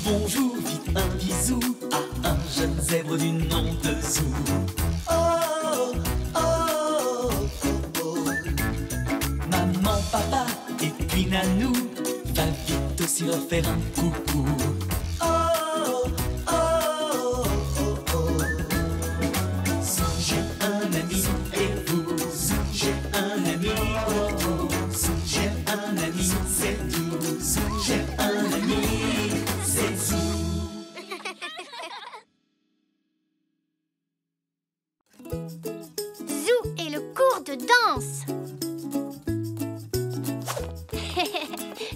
bonjour, vite un bisou à un jeune zèbre du nom de Zou. Oh, oh, oh, oh. Maman, papa et puis Nanou, va vite aussi leur faire un coucou. Oh, oh, oh, oh. Zou, j'ai un ami et vous, Zou, j'ai un ami pour vous. Zou, j'ai un ami, c'est tout. Zou, j'ai un ami, c'est Zou. Zou et le cours de danse.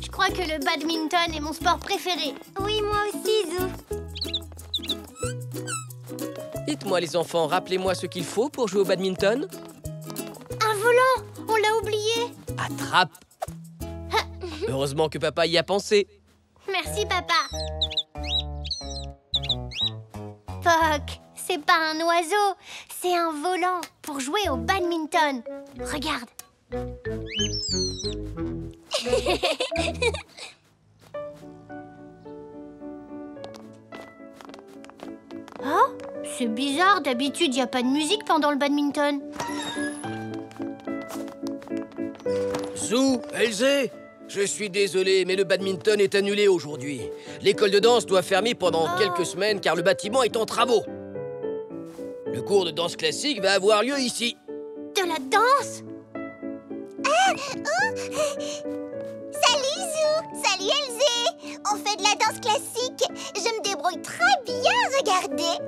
Je crois que le badminton est mon sport préféré. Oui, moi aussi, Zou. Dites-moi les enfants, rappelez-moi ce qu'il faut pour jouer au badminton. Un volant, on l'a oublié. Attrape. Heureusement que papa y a pensé. Merci, papa. Poc, c'est pas un oiseau, c'est un volant pour jouer au badminton. Regarde. Oh, c'est bizarre, d'habitude, il n'y a pas de musique pendant le badminton. Zou, Elzé, je suis désolé, mais le badminton est annulé aujourd'hui. L'école de danse doit fermer pendant quelques semaines car le bâtiment est en travaux. Le cours de danse classique va avoir lieu ici. De la danse? Salut Zou! Salut Elzé! On fait de la danse classique. Je me débrouille très bien, regardez.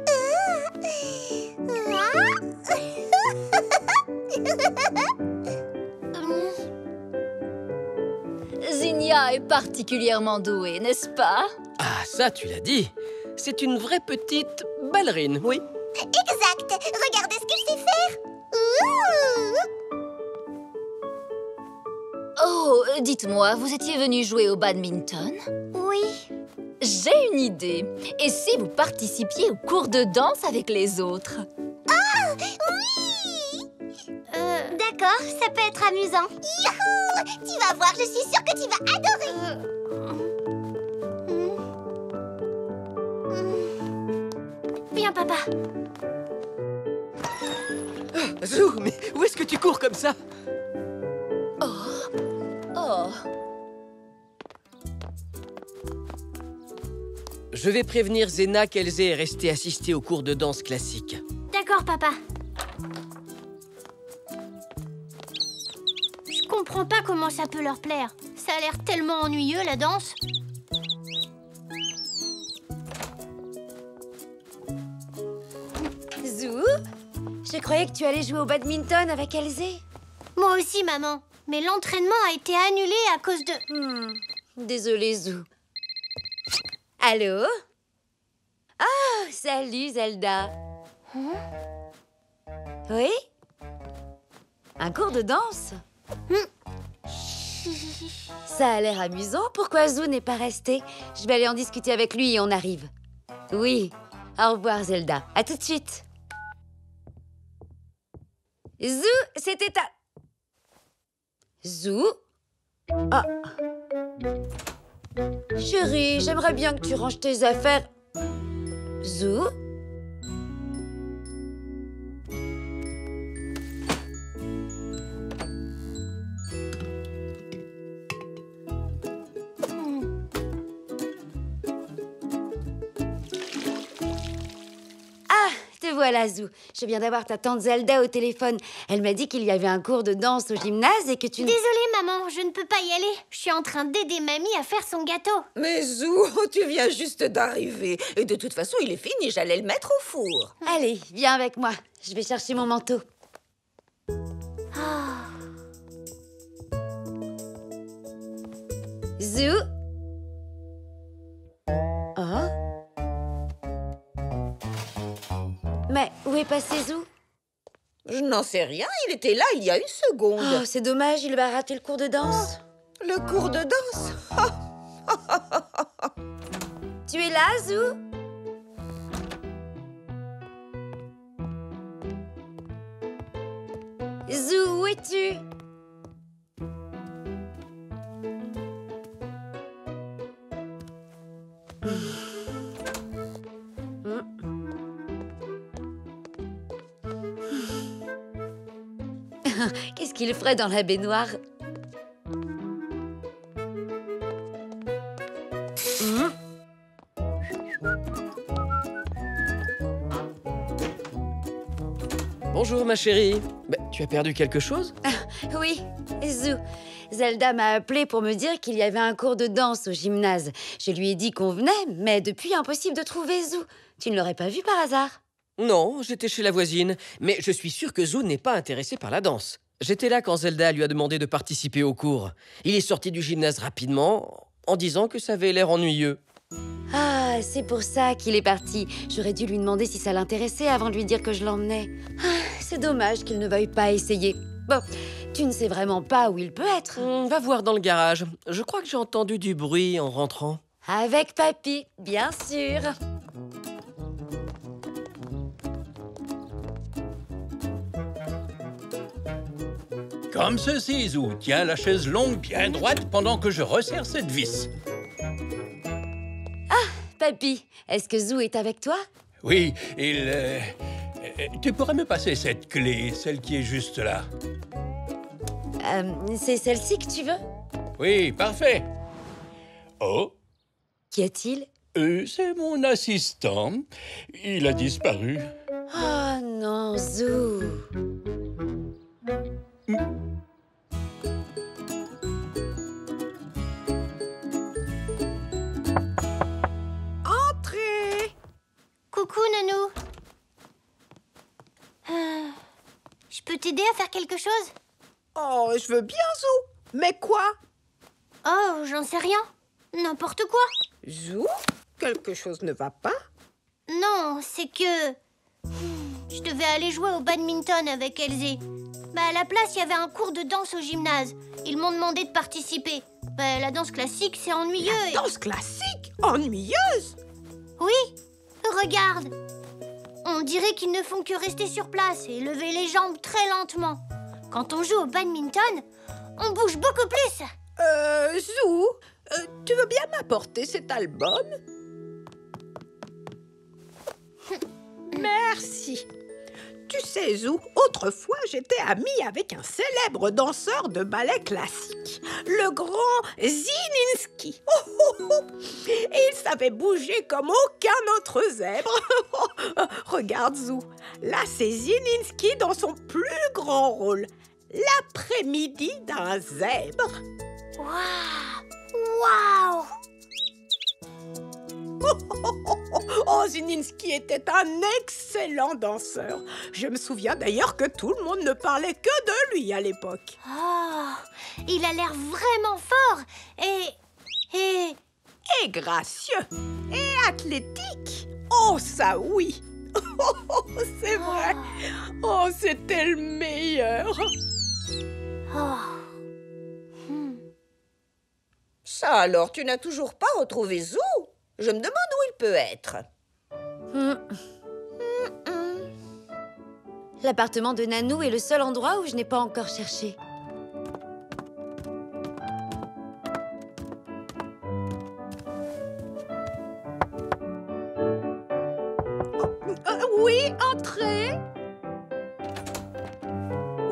Zinnia est particulièrement douée, n'est-ce pas? Ah, ça tu l'as dit. C'est une vraie petite ballerine, oui. Exact! Regardez ce que je sais faire. Oh, dites-moi, vous étiez venu jouer au badminton? Oui. J'ai une idée. Et si vous participiez au cours de danse avec les autres? Ah, oui! D'accord, ça peut être amusant. Youhou! Tu vas voir, je suis sûre que tu vas adorer. Viens, papa. Zou, mais où est-ce que tu cours comme ça? Oh, Je vais prévenir Zena qu'Elzé est restée assister au cours de danse classique. D'accord, papa. Je comprends pas comment ça peut leur plaire. Ça a l'air tellement ennuyeux, la danse. Zou, je croyais que tu allais jouer au badminton avec Elzé. Moi aussi, maman. Mais l'entraînement a été annulé à cause de... Désolée, Zou. Allô? Ah, salut, Zelda. Oui? Un cours de danse? Ça a l'air amusant. Pourquoi Zou n'est pas resté? Je vais aller en discuter avec lui et on arrive. Oui. Au revoir, Zelda. À tout de suite. Zou, c'était ta... Zou? Ah. Chérie, j'aimerais bien que tu ranges tes affaires. Zou? Ah, te voilà, Zou. Je viens d'avoir ta tante Zelda au téléphone. Elle m'a dit qu'il y avait un cours de danse au gymnase et que tu... Désolée, maman, je ne peux pas y aller. Je suis en train d'aider mamie à faire son gâteau. Mais Zou, tu viens juste d'arriver. Et de toute façon, il est fini, j'allais le mettre au four. Allez, viens avec moi. Je vais chercher mon manteau. Zou? Oh? Mais où est passé Zou? Je n'en sais rien, il était là il y a une seconde. Oh, c'est dommage, il va rater le cours de danse. Le cours de danse? Tu es là, Zou? Zou, où es-tu? Qu'est-ce qu'il ferait dans la baignoire? Bonjour, ma chérie. Tu as perdu quelque chose? Oui, Zou. Zelda m'a appelé pour me dire qu'il y avait un cours de danse au gymnase. Je lui ai dit qu'on venait, mais depuis, impossible de trouver Zou. Tu ne l'aurais pas vu par hasard? Non, j'étais chez la voisine. Mais je suis sûr que Zou n'est pas intéressé par la danse. J'étais là quand Zelda lui a demandé de participer au cours. Il est sorti du gymnase rapidement, en disant que ça avait l'air ennuyeux. Ah, c'est pour ça qu'il est parti. J'aurais dû lui demander si ça l'intéressait avant de lui dire que je l'emmenais. Ah, c'est dommage qu'il ne veuille pas essayer. Bon, tu ne sais vraiment pas où il peut être. Va voir dans le garage. Je crois que j'ai entendu du bruit en rentrant. Avec papy, bien sûr. Comme ceci, Zou. Tiens la chaise longue bien droite pendant que je resserre cette vis. Papy, est-ce que Zou est avec toi? Oui, tu pourrais me passer cette clé, celle qui est juste là. C'est celle-ci que tu veux? Oui, parfait. Oh, Qu'y a-t-il? c'est mon assistant. Il a disparu. Oh non, Zou. Entrez! Coucou, Nanou. Je peux t'aider à faire quelque chose? Oh, je veux bien, Zou. Mais quoi? Oh, j'en sais rien. N'importe quoi. Zou? Quelque chose ne va pas? Non, c'est que... Je devais aller jouer au badminton avec Elzé. À la place, il y avait un cours de danse au gymnase. Ils m'ont demandé de participer. La danse classique, c'est ennuyeux. La danse classique? Ennuyeuse? Oui, regarde. On dirait qu'ils ne font que rester sur place et lever les jambes très lentement. Quand on joue au badminton, on bouge beaucoup plus. Zou, tu veux bien m'apporter cet album? Merci. Tu sais, Zou, autrefois, j'étais amie avec un célèbre danseur de ballet classique, le grand Zininski. Et il savait bouger comme aucun autre zèbre. Regarde, Zou, là, c'est Zininski dans son plus grand rôle, l'après-midi d'un zèbre. Waouh! Oh, Zininski était un excellent danseur. Je me souviens d'ailleurs que tout le monde ne parlait que de lui à l'époque. Oh, il a l'air vraiment fort et gracieux et athlétique. Oh, ça oui. Oh, c'est vrai. Oh, c'était le meilleur. Ça alors, tu n'as toujours pas retrouvé Zou? Je me demande où il peut être. L'appartement de Nanou est le seul endroit où je n'ai pas encore cherché. Oui, entrez.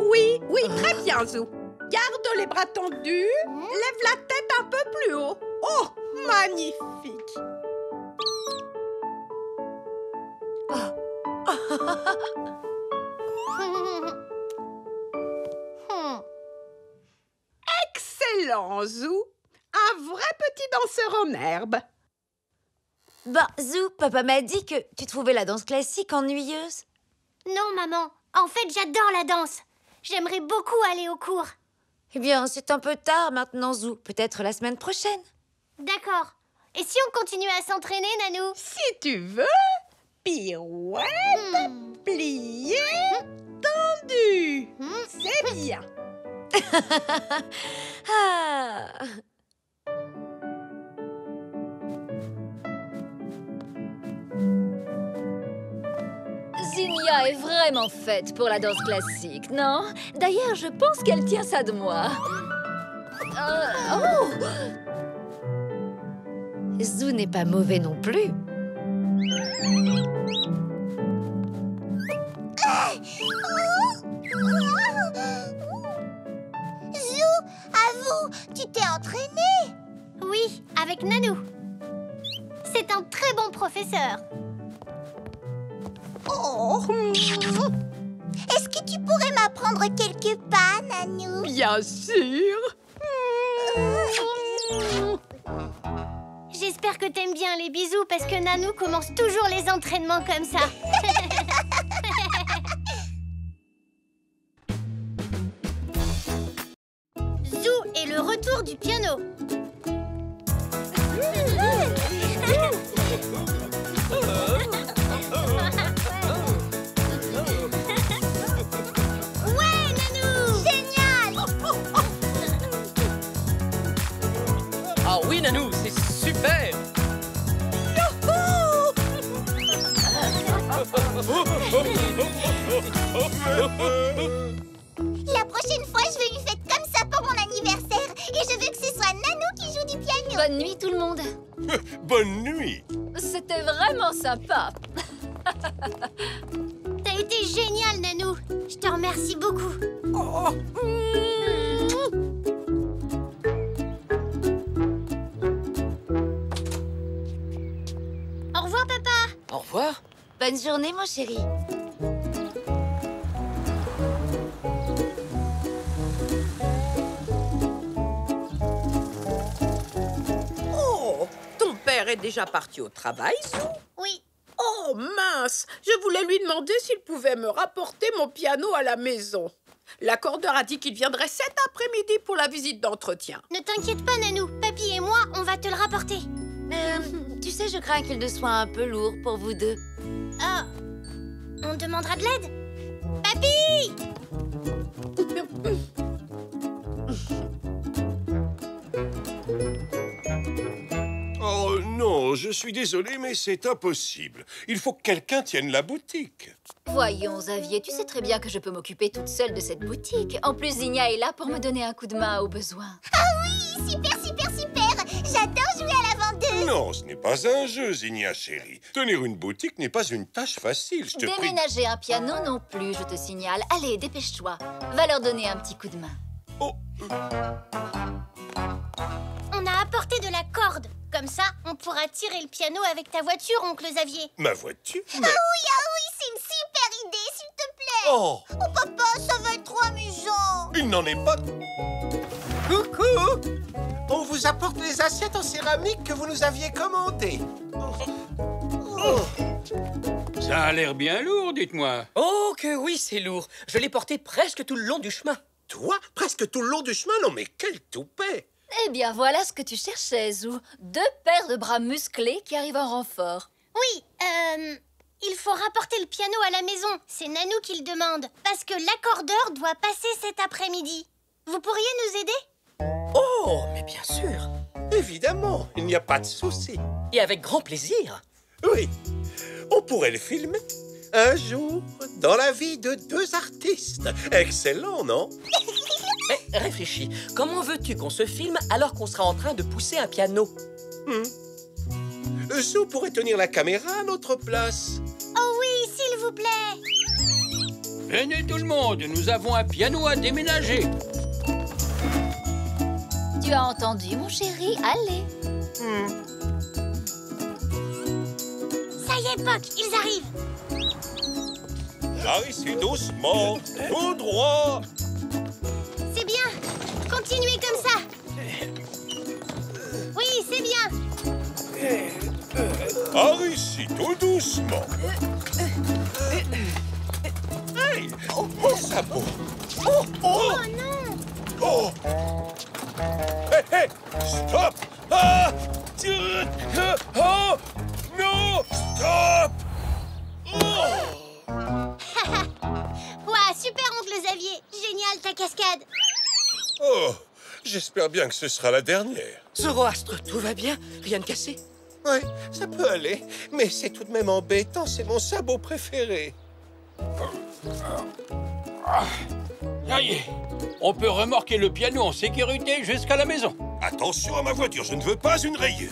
Oui, très bien, Zou. Garde les bras tendus. Lève la tête un peu plus haut. Oh, magnifique. Excellent, Zou. Un vrai petit danseur en herbe. Zou, papa m'a dit que tu trouvais la danse classique ennuyeuse. Non, maman. En fait, j'adore la danse. J'aimerais beaucoup aller au cours. Eh bien, c'est un peu tard maintenant, Zou. Peut-être la semaine prochaine. D'accord. Et si on continue à s'entraîner, Nanou? Si tu veux, pirouette, plié, tendu. C'est bien. Ah. Zinnia est vraiment faite pour la danse classique, non? D'ailleurs, je pense qu'elle tient ça de moi. Zou n'est pas mauvais non plus. Zou, avoue, tu t'es entraîné? Oui, avec Nanou. C'est un très bon professeur. Oh, Est-ce que tu pourrais m'apprendre quelques pas, Nanou? bien sûr. J'espère que t'aimes bien les bisous parce que Nanou commence toujours les entraînements comme ça. Zou et le retour du piano. Ouais, Nanou! Génial! Ah oui, Nanou, c'est super. La prochaine fois, je veux une fête comme ça pour mon anniversaire. Et je veux que ce soit Nanou qui joue du piano. Bonne nuit tout le monde. Bonne nuit. C'était vraiment sympa. T'as été génial, Nanou. Je te remercie beaucoup. Au revoir, papa. Au revoir. Bonne journée, mon chéri. Oh, ton père est déjà parti au travail, Zou? Oui. Oh mince, je voulais lui demander s'il pouvait me rapporter mon piano à la maison. L'accordeur a dit qu'il viendrait cet après-midi pour la visite d'entretien. Ne t'inquiète pas, Nanou. Papy et moi, on va te le rapporter. Tu sais, je crains qu'il ne soit un peu lourd pour vous deux. Ah, on demandera de l'aide. Papy! Oh non, je suis désolé, mais c'est impossible. Il faut que quelqu'un tienne la boutique. Voyons, Xavier, tu sais très bien que je peux m'occuper toute seule de cette boutique. En plus, Zigna est là pour me donner un coup de main au besoin. Ah oui, super, super, super. J'adore jouer à la vendeuse. Non, ce n'est pas un jeu, Zigna chérie. Tenir une boutique n'est pas une tâche facile, je te prie. Déménager un piano non plus, je te signale. Allez, dépêche-toi. Va leur donner un petit coup de main. Oh, On a apporté de la corde. Comme ça, on pourra tirer le piano avec ta voiture, oncle Xavier. ma voiture? Ah oui, c'est une super idée, s'il te plaît. Oh, Oh papa, ça va être trop amusant. il n'en est pas... Coucou! On vous apporte les assiettes en céramique que vous nous aviez commandées. Ça a l'air bien lourd, dites-moi. Oh que oui, c'est lourd. Je l'ai porté presque tout le long du chemin. Toi, presque tout le long du chemin? Non mais quel toupet! Eh bien, voilà ce que tu cherchais, Zou. 2 paires de bras musclés qui arrivent en renfort. Oui, il faut rapporter le piano à la maison. C'est Nanou qui le demande. Parce que l'accordeur doit passer cet après-midi. Vous pourriez nous aider? Oh, mais bien sûr. Évidemment, il n'y a pas de souci. Et avec grand plaisir. Oui, on pourrait le filmer. Un jour, dans la vie de 2 artistes. Excellent, non? Mais réfléchis, comment veux-tu qu'on se filme alors qu'on sera en train de pousser un piano? Zou pourrait tenir la caméra à notre place. Oh oui, s'il vous plaît. Venez tout le monde, nous avons un piano à déménager. Tu as entendu, mon chéri? Allez. Ça y est, Puck, ils arrivent. Par ici, doucement, tout droit. C'est bien. Continuez comme ça. Oui, c'est bien. Par ici, tout doucement. Hey, mon sabot. Oh, Oh non. oh. Hé, hé, stop. Ah, oh, non, stop. Oh. Ouah, super, oncle Xavier. Génial, ta cascade. Oh, j'espère bien que ce sera la dernière. Zoroastre, tout va bien? Rien de cassé? Oui, ça peut aller, mais c'est tout de même embêtant, c'est mon sabot préféré. Ça y est, on peut remorquer le piano en sécurité jusqu'à la maison. Attention à ma voiture, je ne veux pas une rayure.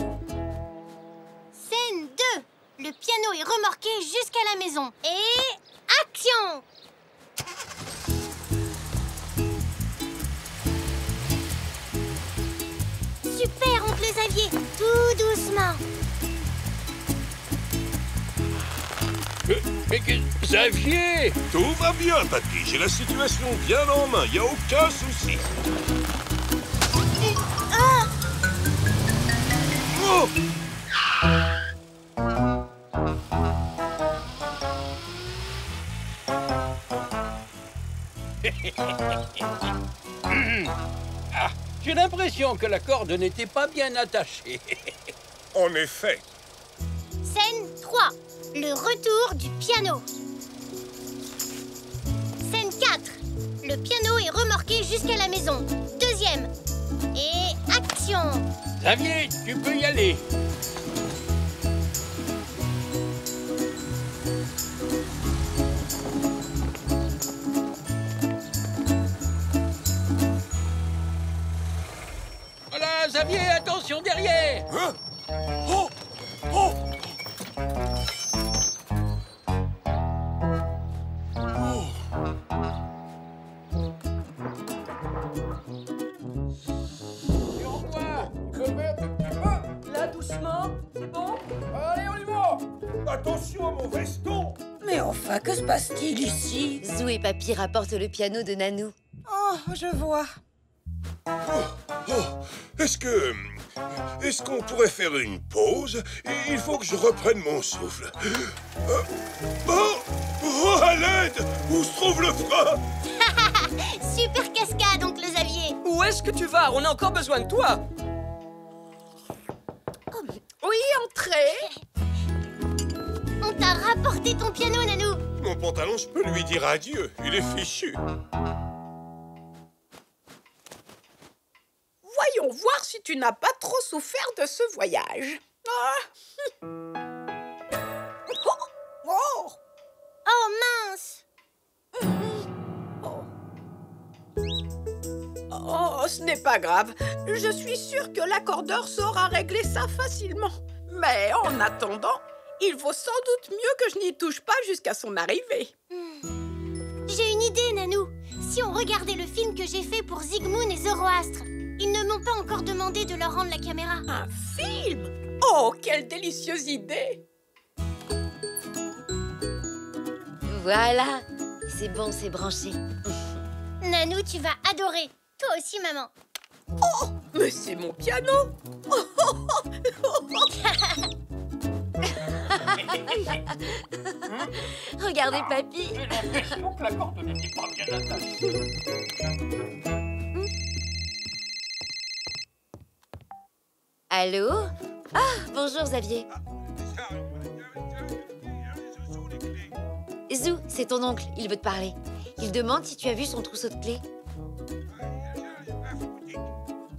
piano est remorqué jusqu'à la maison. Et... action! Super, oncle Xavier, tout doucement. Mais Xavier! Tout va bien, papy. J'ai la situation bien en main. Y a aucun souci. Oh! Ah, j'ai l'impression que la corde n'était pas bien attachée. En effet. Scène 3. Le retour du piano. Scène 4. Le piano est remorqué jusqu'à la maison. Deuxième. Et action! Xavier, tu peux y aller. Voilà, Xavier, attention derrière. Hein? Oh! Oh! Là, doucement, c'est bon? Allez, on y va! Attention à mon veston! Mais enfin, que se passe-t-il ici? Zou et Papy rapportent le piano de Nanou. Oh, je vois. Est-ce qu'on pourrait faire une pause? Il faut que je reprenne mon souffle. Oh, à l'aide! Où se trouve le frein? Super cascade, oncle Xavier. Où est-ce que tu vas? On a encore besoin de toi. Oui, entrez. On t'a rapporté ton piano, Nanou. Mon pantalon, je peux lui dire adieu. Il est fichu. Voyons voir si tu n'as pas trop souffert de ce voyage. Ah. Oh. Oh mince! Oh, ce n'est pas grave. Je suis sûre que l'accordeur saura régler ça facilement. Mais en attendant, il vaut sans doute mieux que je n'y touche pas jusqu'à son arrivée. J'ai une idée, Nanou. Si on regardait le film que j'ai fait pour Zygmunt et Zoroastre, ils ne m'ont pas encore demandé de leur rendre la caméra. Un film? Oh, quelle délicieuse idée! Voilà, c'est bon, c'est branché. Nanou, tu vas adorer. Toi aussi, maman. Oh, mais c'est mon piano! Regardez, Papy. J'ai l'impression que la corde n'était pas bien attachée. Allô? Ah, bonjour, Xavier. Zou, c'est ton oncle, il veut te parler. Il demande si tu as vu son trousseau de clés.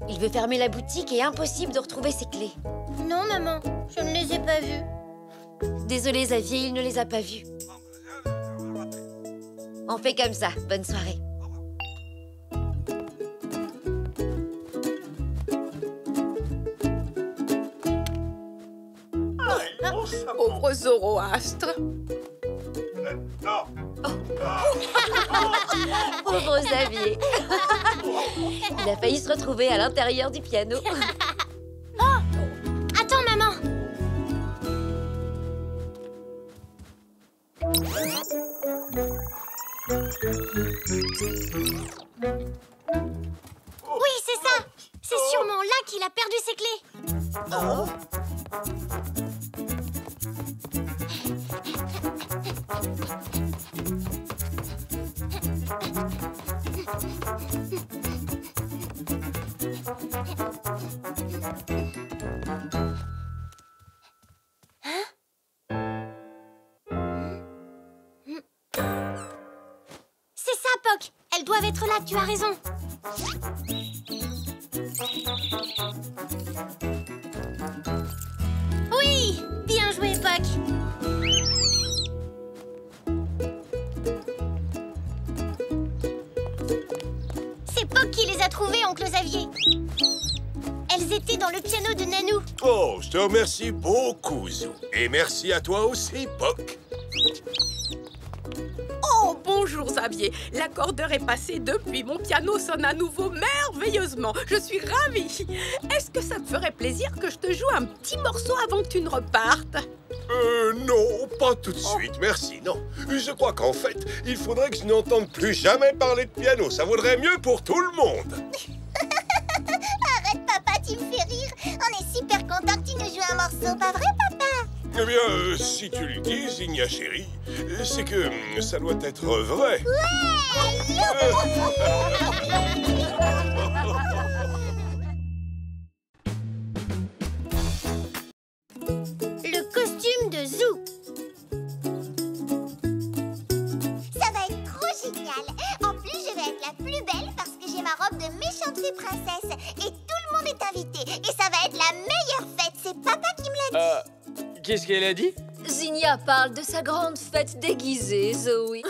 Il veut fermer la boutique et impossible de retrouver ses clés. Non, maman, je ne les ai pas vues. Désolé, Xavier, il ne les a pas vues. On fait comme ça. Bonne soirée. Pauvre Zoroastre. Pauvre Xavier. Il a failli se retrouver à l'intérieur du piano. Oh! Attends, maman. Oui, c'est ça. C'est sûrement là qu'il a perdu ses clés. Oh. C'est ça, Poc. Elles doivent être là, tu as raison. Oui, bien joué, Poc. C'est Poc qui les a trouvées, oncle Xavier. Elles ils étaient dans le piano de Nanou. Oh, je te remercie beaucoup, Zou. Et merci à toi aussi, Poc. Oh, bonjour Xavier. L'accordeur est passé depuis. Mon piano sonne à nouveau merveilleusement. Je suis ravie. Est-ce que ça te ferait plaisir que je te joue un petit morceau avant que tu ne repartes? Non, pas tout de suite, merci, non. Je crois qu'en fait, il faudrait que je n'entende plus jamais parler de piano. Ça vaudrait mieux pour tout le monde. Arrête, papa, tu me fais rire. On est super contents que tu nous joues un morceau, pas vrai, papa? Eh bien, si tu le dis, Zigna chérie, c'est que ça doit être vrai. Le costume de Zou. Ça va être trop génial. En plus, je vais être la plus belle parce que j'ai ma robe de méchante fée princesse. Et tout le monde est invité. Et ça va être la meilleure fête. C'est papa qui me l'a dit. Qu'est-ce qu'elle a dit? Zinnia parle de sa grande fête déguisée, Zoé.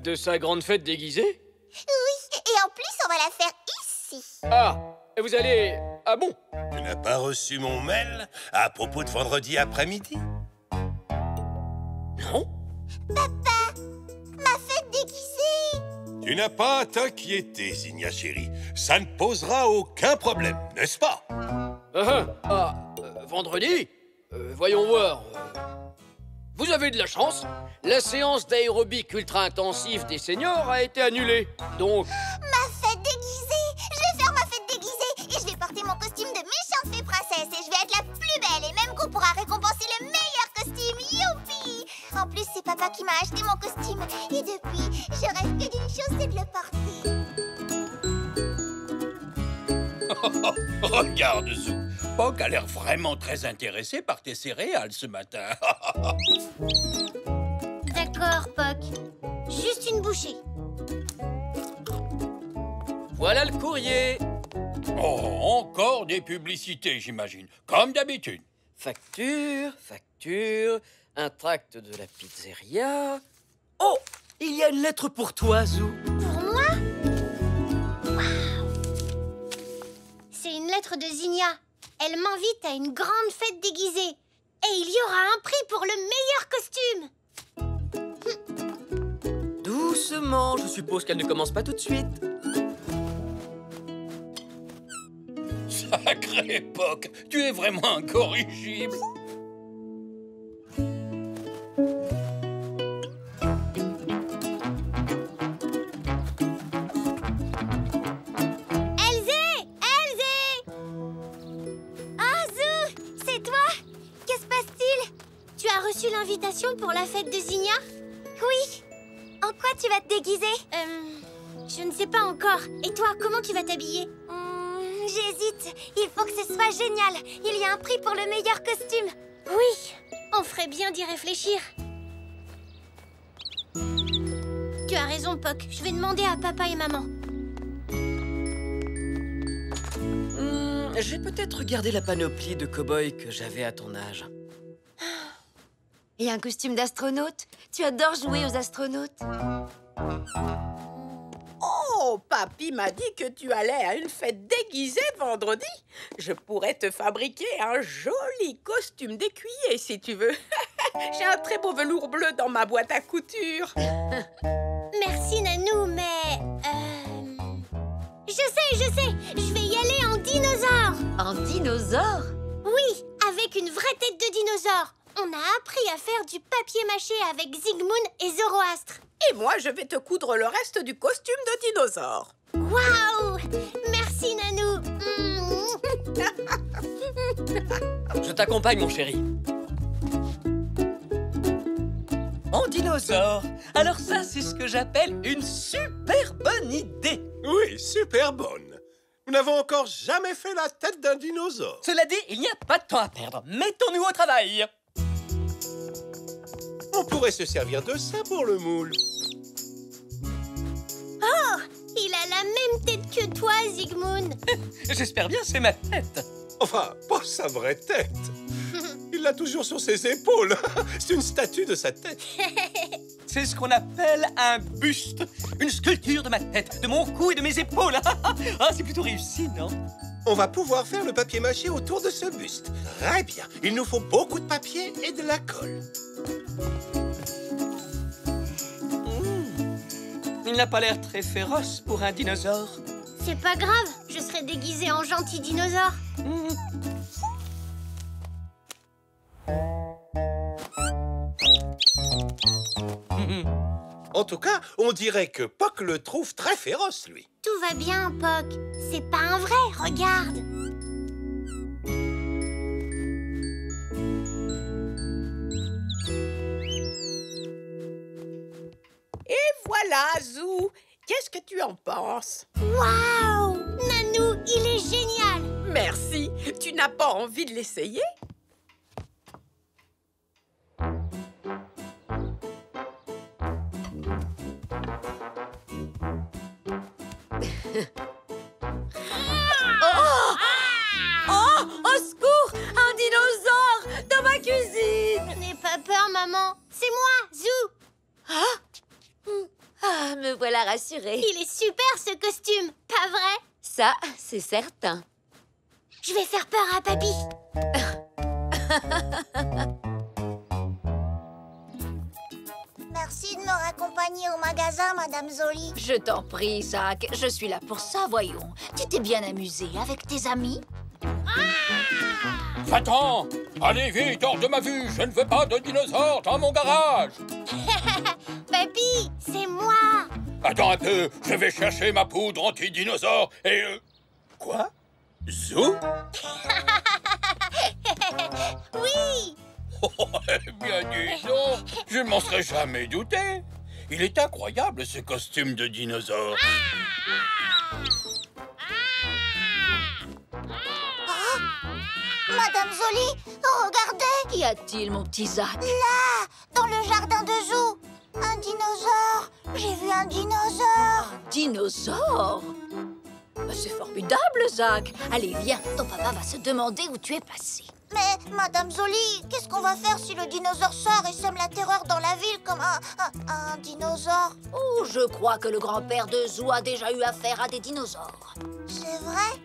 De sa grande fête déguisée? Oui, et en plus, on va la faire ici. Ah, et vous allez... Ah bon? Tu n'as pas reçu mon mail à propos de vendredi après-midi? Non? Papa, ma fête déguisée. Tu n'as pas à t'inquiéter, Zigna chérie. Ça ne posera aucun problème, n'est-ce pas? Vendredi? Voyons voir. Vous avez de la chance. La séance d'aérobic ultra intensive des seniors a été annulée. Donc... Ma fête déguisée. Je vais faire ma fête déguisée. Et je vais porter mon costume de méchante fée princesse. Et je vais être la plus belle. Et même qu'on pourra récompenser le meilleur costume. Youpi! En plus, c'est papa qui m'a acheté mon costume. Et depuis, je rêve que d'une chose, c'est de le porter. Regarde, Zou. Poc a l'air vraiment très intéressé par tes céréales ce matin. D'accord, Poc. Juste une bouchée. Voilà le courrier. Oh, encore des publicités, j'imagine. Comme d'habitude. Facture, un tract de la pizzeria. Oh, il y a une lettre pour toi, Zou. Pour moi? Waouh! C'est une lettre de Zinnia. Elle m'invite à une grande fête déguisée. Et il y aura un prix pour le meilleur costume. Doucement, je suppose qu'elle ne commence pas tout de suite. Sacré Poc, tu es vraiment incorrigible. L'invitation pour la fête de Zinnia? Oui. En quoi tu vas te déguiser? Je ne sais pas encore. Et toi, comment tu vas t'habiller? J'hésite. Il faut que ce soit génial. Il y a un prix pour le meilleur costume. Oui, on ferait bien d'y réfléchir. Tu as raison, Poc. Je vais demander à papa et maman. J'ai peut-être gardé la panoplie de cow-boy que j'avais à ton âge. Et un costume d'astronaute? Tu adores jouer aux astronautes. Oh, papy m'a dit que tu allais à une fête déguisée vendredi. Je pourrais te fabriquer un joli costume d'écuyer si tu veux. J'ai un très beau velours bleu dans ma boîte à couture. Merci, Nanou, mais... Je sais, je vais y aller en dinosaure. En dinosaure? Oui, avec une vraie tête de dinosaure. On a appris à faire du papier mâché avec Zygmunt et Zoroastre. Et moi, je vais te coudre le reste du costume de dinosaure. Waouh! Merci, Nanou. Je t'accompagne, mon chéri. En dinosaure. Alors ça, c'est ce que j'appelle une super bonne idée. Oui, super bonne. Nous n'avons encore jamais fait la tête d'un dinosaure. Cela dit, il n'y a pas de temps à perdre. Mettons-nous au travail. On pourrait se servir de ça pour le moule. Oh! Il a la même tête que toi, Zygmunt. J'espère bien, c'est ma tête. Enfin, pas sa vraie tête. Il l'a toujours sur ses épaules. C'est une statue de sa tête. C'est ce qu'on appelle un buste. Une sculpture de ma tête, de mon cou et de mes épaules. Ah, c'est plutôt réussi, non? On va pouvoir faire le papier mâché autour de ce buste. Très bien. Il nous faut beaucoup de papier et de la colle. Il n'a pas l'air très féroce pour un dinosaure. C'est pas grave, je serai déguisée en gentil dinosaure. En tout cas, on dirait que Puck le trouve très féroce, lui. Tout va bien, Puck. C'est pas un vrai, regarde. Et voilà, Zou. Qu'est-ce que tu en penses? Waouh! Nanou, il est génial! Merci. Tu n'as pas envie de l'essayer? Oh, au secours! Un dinosaure dans ma cuisine! N'aie pas peur, maman. C'est moi, Zou. Ah, me voilà rassurée. Il est super, ce costume, pas vrai? Ça, c'est certain. Je vais faire peur à Papy. Merci de me raccompagner au magasin, Madame Zoli. Je t'en prie, Zach. Je suis là pour ça, voyons. Tu t'es bien amusé avec tes amis? Va-t'en! Allez vite, hors de ma vue! Je ne veux pas de dinosaures dans mon garage! Papy, c'est moi. Attends un peu, je vais chercher ma poudre anti-dinosaure et... Quoi? Zou? Oui. Eh bien, dis donc, je ne m'en serais jamais douté. Il est incroyable, ce costume de dinosaure. Madame Zoli, regardez! Qu'y a-t-il, mon petit Zach? Là, dans le jardin de Zou, un dinosaure. J'ai vu un dinosaure. Un dinosaure? C'est formidable, Zach. Allez, viens, ton papa va se demander où tu es passé. Mais, Madame Zoli, qu'est-ce qu'on va faire si le dinosaure sort et sème la terreur dans la ville comme un dinosaure? Oh, je crois que le grand-père de Zou a déjà eu affaire à des dinosaures. C'est vrai?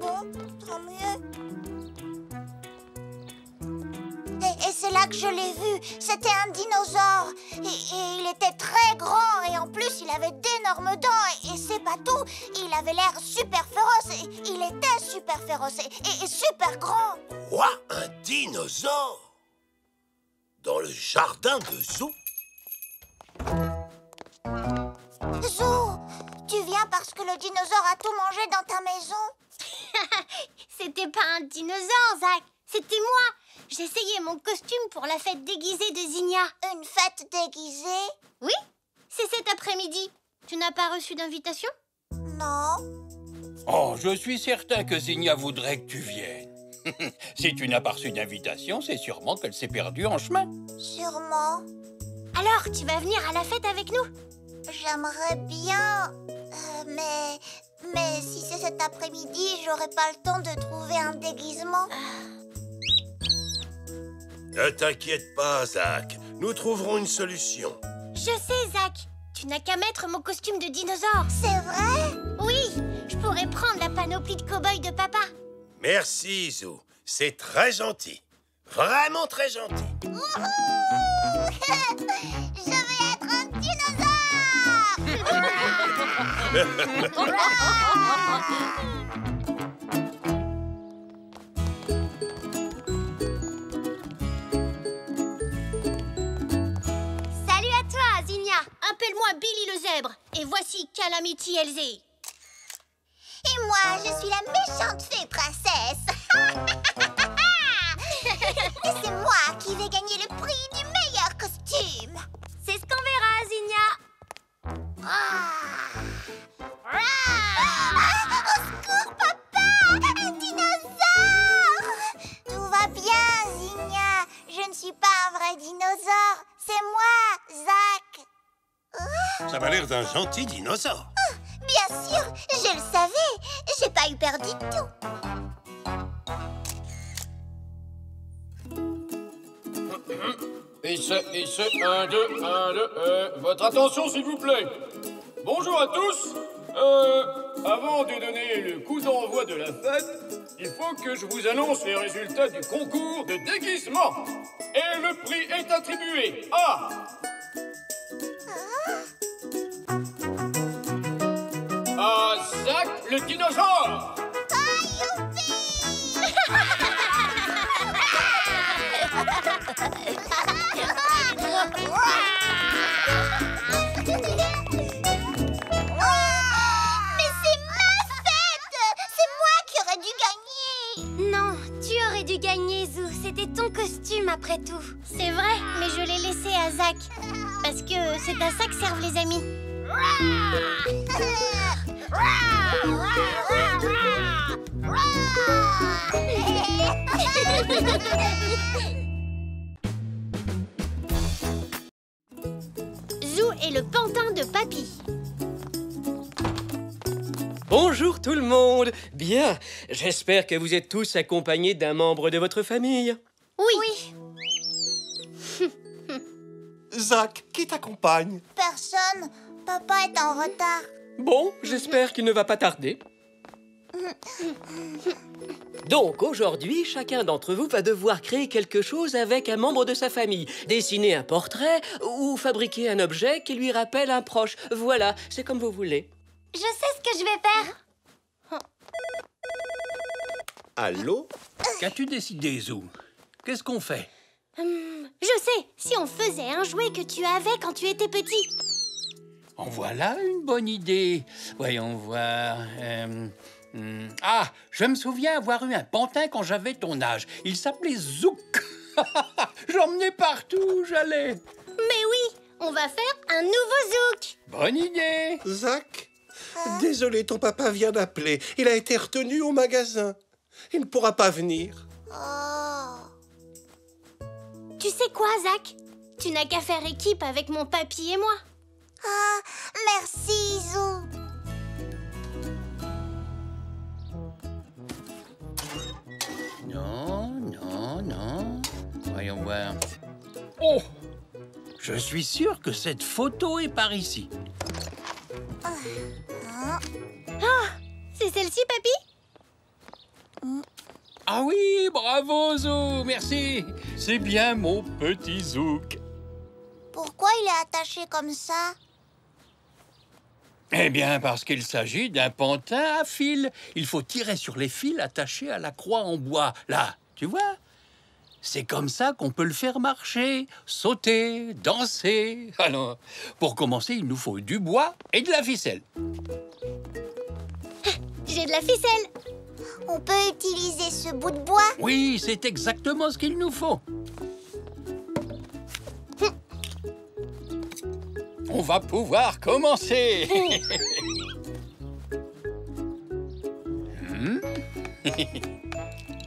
Bon, tant mieux. Et c'est là que je l'ai vu. C'était un dinosaure. Et il était très grand. Et en plus, il avait d'énormes dents. Et c'est pas tout. Il avait l'air super féroce. Et il était super féroce. Et super grand. Quoi? Un dinosaure? Dans le jardin de Zou? Zou, tu viens parce que le dinosaure a tout mangé dans ta maison? C'était pas un dinosaure, Zach. C'était moi. J'essayais mon costume pour la fête déguisée de Zinnia. Une fête déguisée? Oui, c'est cet après-midi. Tu n'as pas reçu d'invitation? Non. Oh, je suis certain que Zinnia voudrait que tu viennes. Si tu n'as pas reçu d'invitation, c'est sûrement qu'elle s'est perdue en chemin. Sûrement. Alors, tu vas venir à la fête avec nous? J'aimerais bien, mais si c'est cet après-midi, j'aurai pas le temps de trouver un déguisement. Ne t'inquiète pas, Zach. Nous trouverons une solution. Je sais, Zach. Tu n'as qu'à mettre mon costume de dinosaure. C'est vrai? Oui, je pourrais prendre la panoplie de cow-boy de papa. Merci, Zou. C'est très gentil. Vraiment très gentil. Je vais être un dinosaure! Salut à toi, Zinnia. Appelle-moi Billy le zèbre. Et voici Calamity Elzé. Et moi, je suis la méchante fée princesse. Et c'est moi qui vais gagner le prix du meilleur costume. C'est ce qu'on verra, Zinnia. Au secours, papa! Un dinosaure! Tout va bien, Zinnia. Je ne suis pas un vrai dinosaure. C'est moi, Zach. Ça m'a l'air d'un gentil dinosaure. Bien sûr, je le savais. J'ai pas eu peur du tout. Ici, 1, 2, 1, 2, votre attention s'il vous plaît. Bonjour à tous. Avant de donner le coup d'envoi de la fête, il faut que je vous annonce les résultats du concours de déguisement. Et le prix est attribué à... à Zach le dinosaure. Dû gagner, Zou. C'était ton costume, après tout. C'est vrai, mais je l'ai laissé à Zach. Parce que c'est à ça que servent les amis. Zou est le pantin de Papy. Bonjour tout le monde. Bien, j'espère que vous êtes tous accompagnés d'un membre de votre famille. Oui. Zach, qui t'accompagne? Personne. Papa est en retard. Bon, j'espère qu'il ne va pas tarder. Donc, aujourd'hui, chacun d'entre vous va devoir créer quelque chose avec un membre de sa famille. Dessiner un portrait ou fabriquer un objet qui lui rappelle un proche. Voilà, c'est comme vous voulez. Je sais ce que je vais faire. Allô? Qu'as-tu décidé, Zou? Qu'est-ce qu'on fait? Je sais, si on faisait un jouet que tu avais quand tu étais petit. En voilà une bonne idée. Voyons voir. Ah, je me souviens avoir eu un pantin quand j'avais ton âge. Il s'appelait Zouk. J'emmenais partout où j'allais. Mais oui, on va faire un nouveau Zouk. Bonne idée. Zach, désolé, ton papa vient d'appeler. Il a été retenu au magasin. Il ne pourra pas venir. Tu sais quoi, Zach? Tu n'as qu'à faire équipe avec mon papy et moi. Ah, merci, Zou. Non. Voyons voir. Oh! Je suis sûr que cette photo est par ici. Ah, c'est celle-ci, papy? Ah oui, bravo, Zou, merci. C'est bien mon petit Zouk. Pourquoi il est attaché comme ça? Eh bien, parce qu'il s'agit d'un pantin à fil. Il faut tirer sur les fils attachés à la croix en bois. Là, tu vois? C'est comme ça qu'on peut le faire marcher, sauter, danser. Alors, pour commencer, il nous faut du bois et de la ficelle. J'ai de la ficelle. On peut utiliser ce bout de bois? Oui, c'est exactement ce qu'il nous faut. On va pouvoir commencer.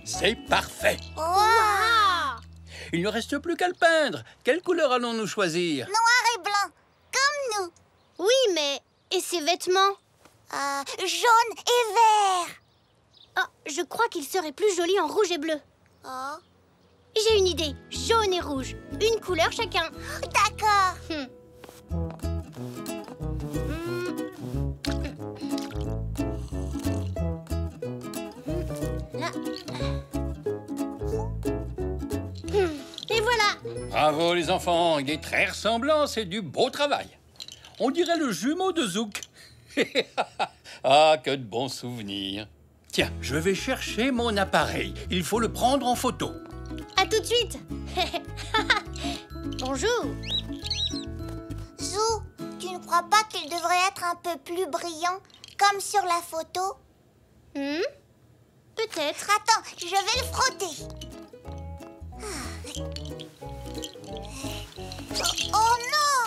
C'est parfait. Wow! Il ne reste plus qu'à le peindre. Quelle couleur allons-nous choisir? Noir et blanc, comme nous. Oui, mais... Et ses vêtements? Jaune et vert. Oh, je crois qu'il serait plus joli en rouge et bleu. Oh. J'ai une idée. Jaune et rouge. Une couleur chacun. D'accord. Là. Et voilà. Bravo les enfants, il est très ressemblant, c'est du beau travail. On dirait le jumeau de Zouk. Ah, que de bons souvenirs. Tiens, je vais chercher mon appareil. Il faut le prendre en photo. À tout de suite. Bonjour. Zou, tu ne crois pas qu'il devrait être un peu plus brillant, comme sur la photo? Peut-être. Attends, je vais le frotter. Oh non!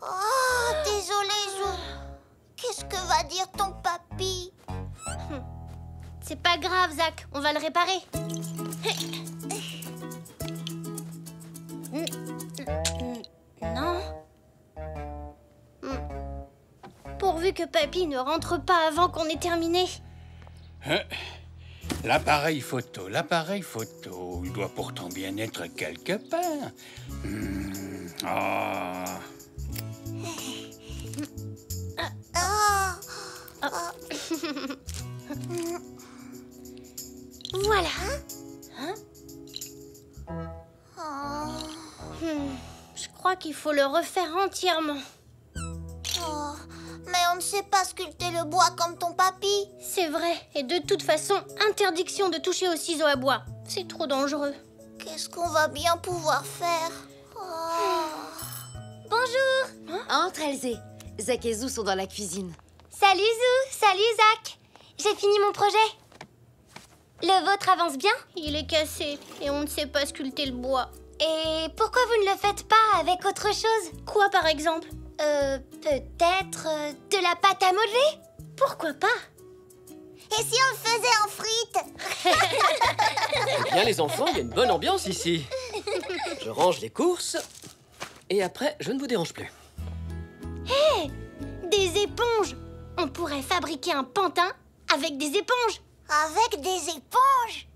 Oh, désolé, Zou. Qu'est-ce que va dire ton papy? C'est pas grave, Zach. On va le réparer. Non. Pourvu que papy ne rentre pas avant qu'on ait terminé. L'appareil photo. Il doit pourtant bien être quelque part. Voilà. Je crois qu'il faut le refaire entièrement. Oh, mais on ne sait pas sculpter le bois comme ton papy. C'est vrai. Et de toute façon, interdiction de toucher aux ciseaux à bois. C'est trop dangereux. Qu'est-ce qu'on va bien pouvoir faire? Bonjour. Entre, Elzé. Zach et Zou sont dans la cuisine. Salut Zou, salut Zach. J'ai fini mon projet. Le vôtre avance bien? Il est cassé et on ne sait pas sculpter le bois. Et pourquoi vous ne le faites pas avec autre chose? Quoi par exemple? Peut-être de la pâte à modeler? Pourquoi pas? Et si on le faisait en frites? Eh bien, les enfants, il y a une bonne ambiance ici. Je range les courses et après, je ne vous dérange plus. Hé! Des éponges! On pourrait fabriquer un pantin avec des éponges. Avec des éponges?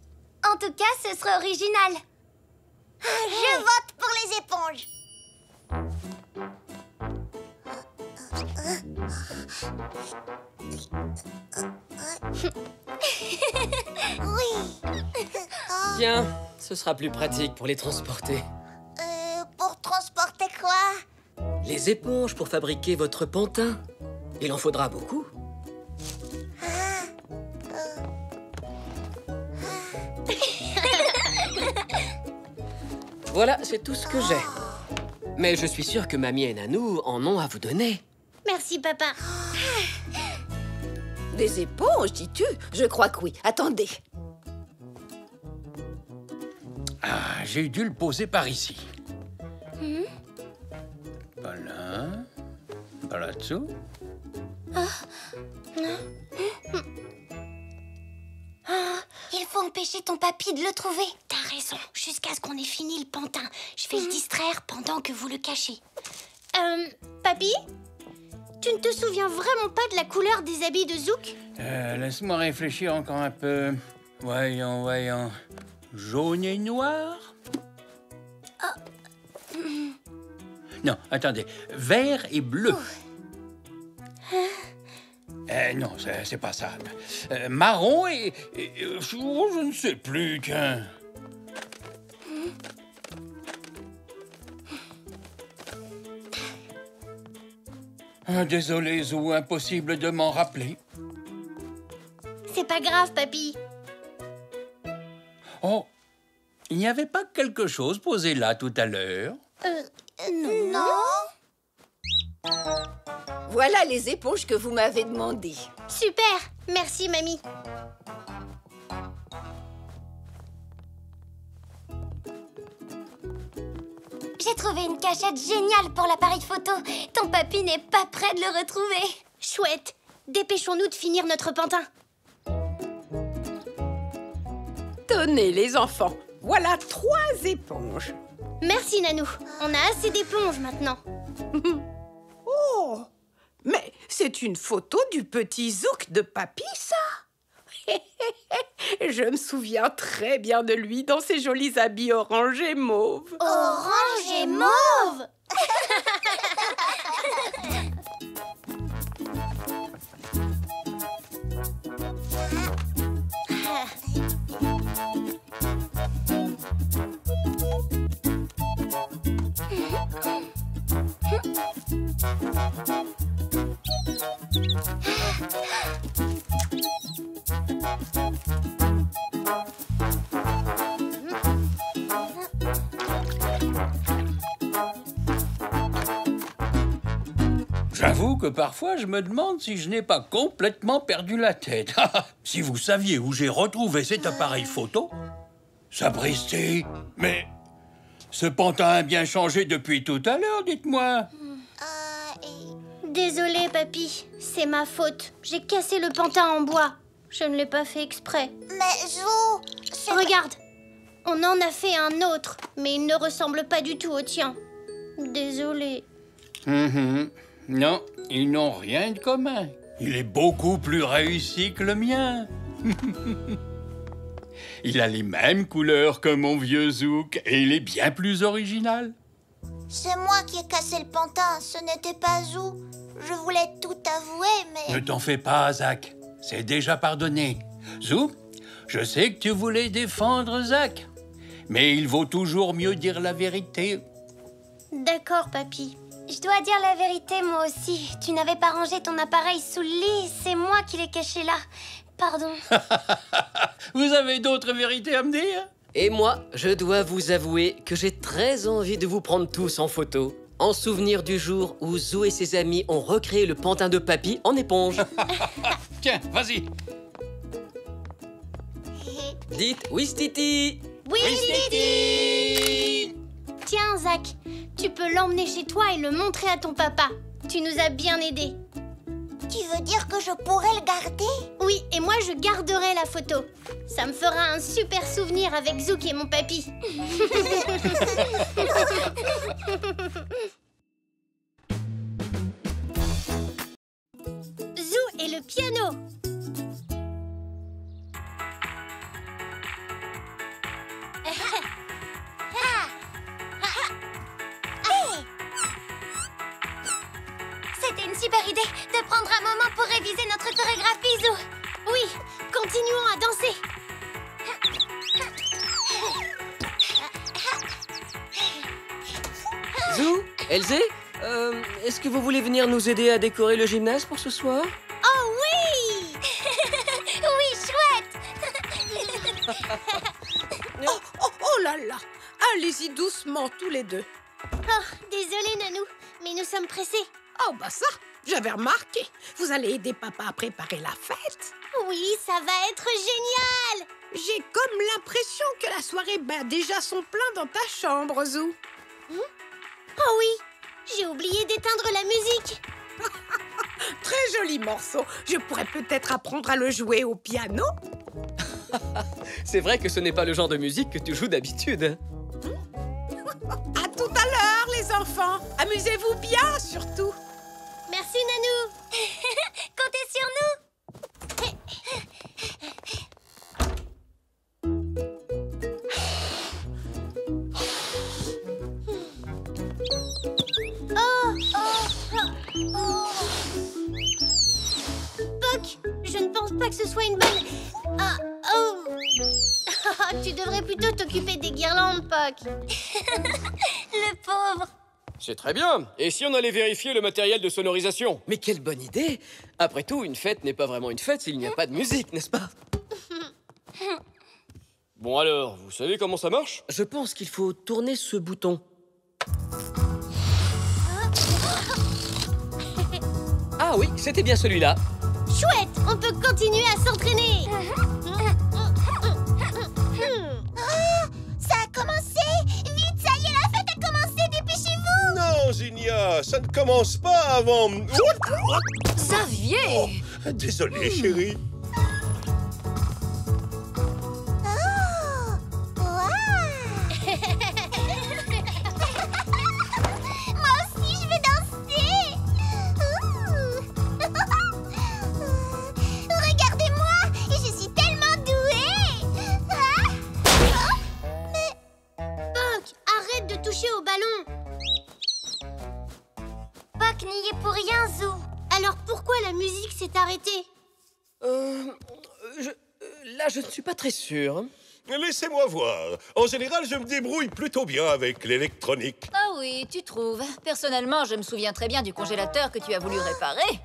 En tout cas, ce serait original. Je vote pour les éponges. Oui. Tiens, ce sera plus pratique pour les transporter. Pour transporter quoi? Les éponges pour fabriquer votre pantin. Il en faudra beaucoup. Voilà, c'est tout ce que j'ai. Mais je suis sûre que Mamie et Nanou en ont à vous donner. Merci, papa. Des éponges, dis-tu? Je crois que oui. Attendez. Ah, j'ai dû le poser par ici. Pas là. Pas là-dessous. Il faut empêcher ton papy de le trouver. T'as raison, jusqu'à ce qu'on ait fini le pantin. Je vais le distraire pendant que vous le cachez. Papy? Tu ne te souviens vraiment pas de la couleur des habits de Zouk? Laisse-moi réfléchir encore un peu. Voyons. Jaune et noir? Non, attendez. Vert et bleu. Non, c'est pas ça. Marron et je ne sais plus, tiens. Désolé, Zou, impossible de m'en rappeler. C'est pas grave, papy. Oh, il n'y avait pas quelque chose posé là tout à l'heure? Non. Voilà les éponges que vous m'avez demandées. Super. Merci, mamie. J'ai trouvé une cachette géniale pour l'appareil photo. Ton papy n'est pas prêt de le retrouver. Chouette. Dépêchons-nous de finir notre pantin. Tenez, les enfants. Voilà 3 éponges. Merci, Nanou. On a assez d'éponges maintenant. Oh! Mais c'est une photo du petit Zouk de papy, ça? Je me souviens très bien de lui dans ses jolis habits orange et mauve. Orange et mauve! J'avoue que parfois, je me demande si je n'ai pas complètement perdu la tête. Si vous saviez où j'ai retrouvé cet appareil photo. Sapristi, mais ce pantin a bien changé depuis tout à l'heure, dites-moi. Désolée, papy. C'est ma faute. J'ai cassé le pantin en bois. Je ne l'ai pas fait exprès. Mais Zou... Regarde. On en a fait un autre, mais il ne ressemble pas du tout au tien. Désolée. Non, ils n'ont rien de commun. Il est beaucoup plus réussi que le mien. Il a les mêmes couleurs que mon vieux Zouk et il est bien plus original. C'est moi qui ai cassé le pantin, ce n'était pas Zou. Je voulais tout avouer, mais... Ne t'en fais pas, Zach. c'est déjà pardonné. Zou, je sais que tu voulais défendre Zach, mais il vaut toujours mieux dire la vérité. D'accord, papy. Je dois dire la vérité, moi aussi. Tu n'avais pas rangé ton appareil sous le lit. C'est moi qui l'ai caché là. Pardon. Vous avez d'autres vérités à me dire? Et moi, je dois vous avouer que j'ai très envie de vous prendre tous en photo, en souvenir du jour où Zou et ses amis ont recréé le pantin de papy en éponge. Tiens, vas-y. Dites Ouistiti. Ouistiti. Tiens, Zach, tu peux l'emmener chez toi et le montrer à ton papa. Tu nous as bien aidés. Tu veux dire que je pourrais le garder? Oui, et moi je garderai la photo. Ça me fera un super souvenir avec Zouk et mon papy. Zou et le piano. C'était une super idée de prendre un moment pour réviser notre chorégraphie, Zou. Oui, continuons à danser. Zou, Elzé, est-ce que vous voulez venir nous aider à décorer le gymnase pour ce soir? Oh oui. Oui, chouette. Oh là là! Allez-y doucement, tous les deux. Oh, désolé, Nanou, mais nous sommes pressés. Oh, bah ça, j'avais remarqué. Vous allez aider papa à préparer la fête? Oui, ça va être génial. J'ai comme l'impression que la soirée bat déjà son plein dans ta chambre, Zou. Oh oui, j'ai oublié d'éteindre la musique. Très joli morceau. Je pourrais peut-être apprendre à le jouer au piano. C'est vrai que ce n'est pas le genre de musique que tu joues d'habitude. À tout à l'heure, les enfants. Amusez-vous bien, surtout. Merci, Nanou. Comptez sur nous. Puck, je ne pense pas que ce soit une bonne... Tu devrais plutôt t'occuper des guirlandes, Puck. Le pauvre. C'est très bien. Et si on allait vérifier le matériel de sonorisation? Mais quelle bonne idée! Après tout, une fête n'est pas vraiment une fête s'il n'y a pas de musique, n'est-ce pas? Bon alors, vous savez comment ça marche? Je pense qu'il faut tourner ce bouton. Ah oui, c'était bien celui-là. Chouette, on peut continuer à s'entraîner. Ça a commencé! Vite, ça y est, la fête a commencé! Dépêchez-vous! Non, Zinnia, ça ne commence pas avant... Xavier! Oh, désolé, chérie. Moi aussi, je veux danser! Regardez-moi! Je suis tellement douée! Puck, arrête de toucher au ballon. Puck n'y est pour rien, Zou. Alors pourquoi la musique s'est arrêtée? Là, je ne suis pas très sûr. Laissez-moi voir. En général, je me débrouille plutôt bien avec l'électronique. Ah oui, tu trouves. Personnellement, je me souviens très bien du congélateur que tu as voulu réparer.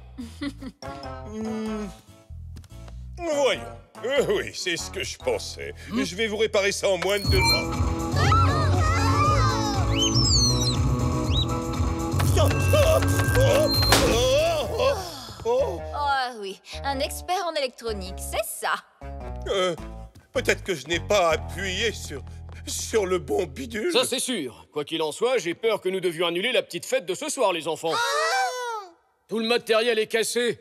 Voyons. Oui, c'est ce que je pensais. Je vais vous réparer ça en moins de 2 ans. Ah oui, un expert en électronique, c'est ça. Peut-être que je n'ai pas appuyé sur le bon bidule. Ça, c'est sûr. Quoi qu'il en soit, j'ai peur que nous devions annuler la petite fête de ce soir, les enfants. Tout le matériel est cassé.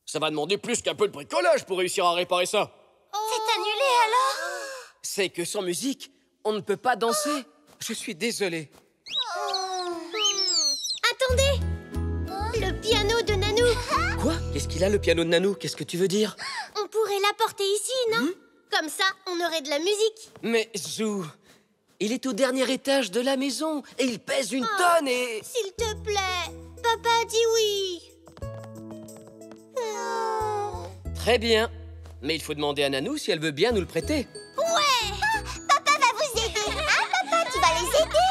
Ça va demander plus qu'un peu de bricolage pour réussir à réparer ça. C'est annulé alors? C'est que sans musique, on ne peut pas danser. Je suis désolé. Attendez! Le piano de Nanou. Quoi? Qu'est-ce qu'il a, le piano de Nanou? Qu'est-ce que tu veux dire? On pourrait l'apporter ici, non? Comme ça, on aurait de la musique. Mais Zou, il est au dernier étage de la maison et il pèse une tonne et... S'il te plaît, papa dit oui. Très bien. Mais il faut demander à Nanou si elle veut bien nous le prêter. Ouais. Papa va vous aider. Hein, papa, tu vas les aider?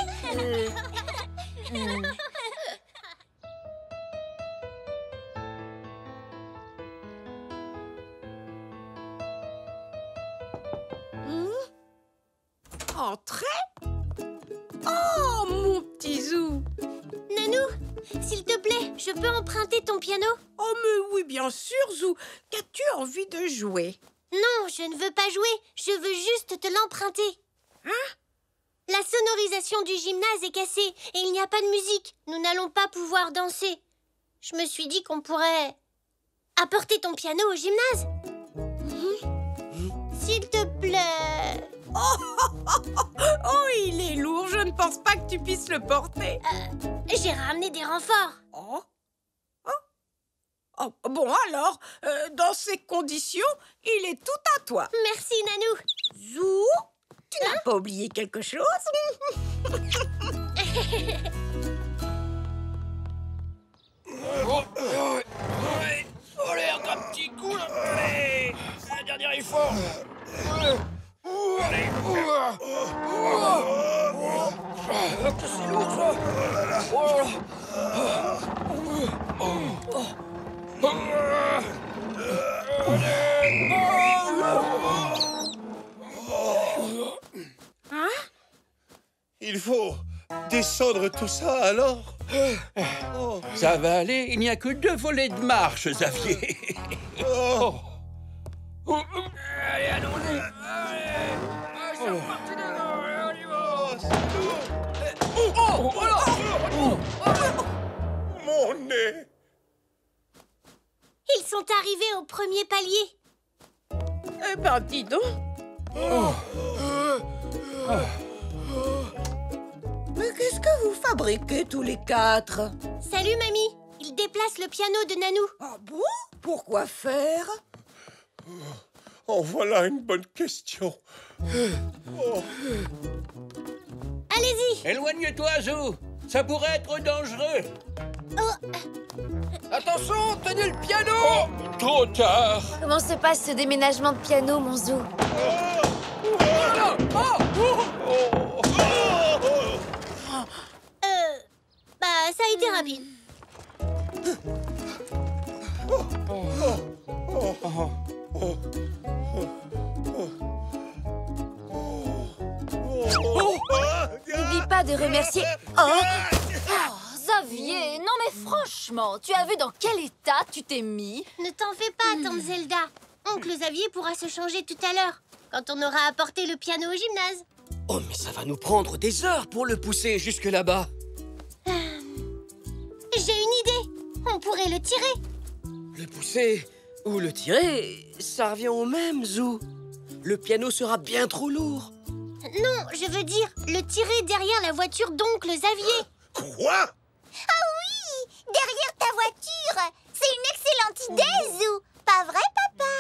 Entrez. Oh, mon petit Zou. Nanou, s'il te plaît, je peux emprunter ton piano? Oh, mais oui, bien sûr, Zou. Qu'as-tu envie de jouer? Non, je ne veux pas jouer. Je veux juste te l'emprunter. Hein? La sonorisation du gymnase est cassée et il n'y a pas de musique. Nous n'allons pas pouvoir danser. Je me suis dit qu'on pourrait apporter ton piano au gymnase. S'il te plaît. Oh, il est lourd. Je ne pense pas que tu puisses le porter. J'ai ramené des renforts. Oh, bon, alors, dans ces conditions, il est tout à toi. Merci, Nanou. Zou, tu n'as pas oublié quelque chose? Allez, un petit coup, là. Allez, un dernier effort. Allez. C'est lourd, ça. Hein? Il faut descendre tout ça, alors? Ça va aller, il n'y a que 2 volets de marche, Xavier. Allez, allons-y. C'est reparti d'abord. On y va. Mon nez! Ils sont arrivés au premier palier. Eh ben, dis donc. Mais qu'est-ce que vous fabriquez tous les 4? Salut, mamie. Ils déplacent le piano de Nanou. Ah bon? Pourquoi faire? Oh, voilà une bonne question. Allez-y. Éloigne-toi, Zou. Ça pourrait être dangereux. Attention, tenez le piano! Trop tard. Comment se passe ce déménagement de piano, mon Zou? Ça a été rapide. N'oublie pas de remercier... Xavier, non mais franchement, tu as vu dans quel état tu t'es mis? Ne t'en fais pas, tante Zelda. Oncle Xavier pourra se changer tout à l'heure, quand on aura apporté le piano au gymnase. Oh, mais ça va nous prendre des heures pour le pousser jusque là-bas. J'ai une idée. On pourrait le tirer. Le pousser ou le tirer, ça revient au même, Zou. Le piano sera bien trop lourd. Non, je veux dire le tirer derrière la voiture d'oncle Xavier. Quoi? Ah oui! Derrière ta voiture! C'est une excellente idée, Zou! Pas vrai, papa?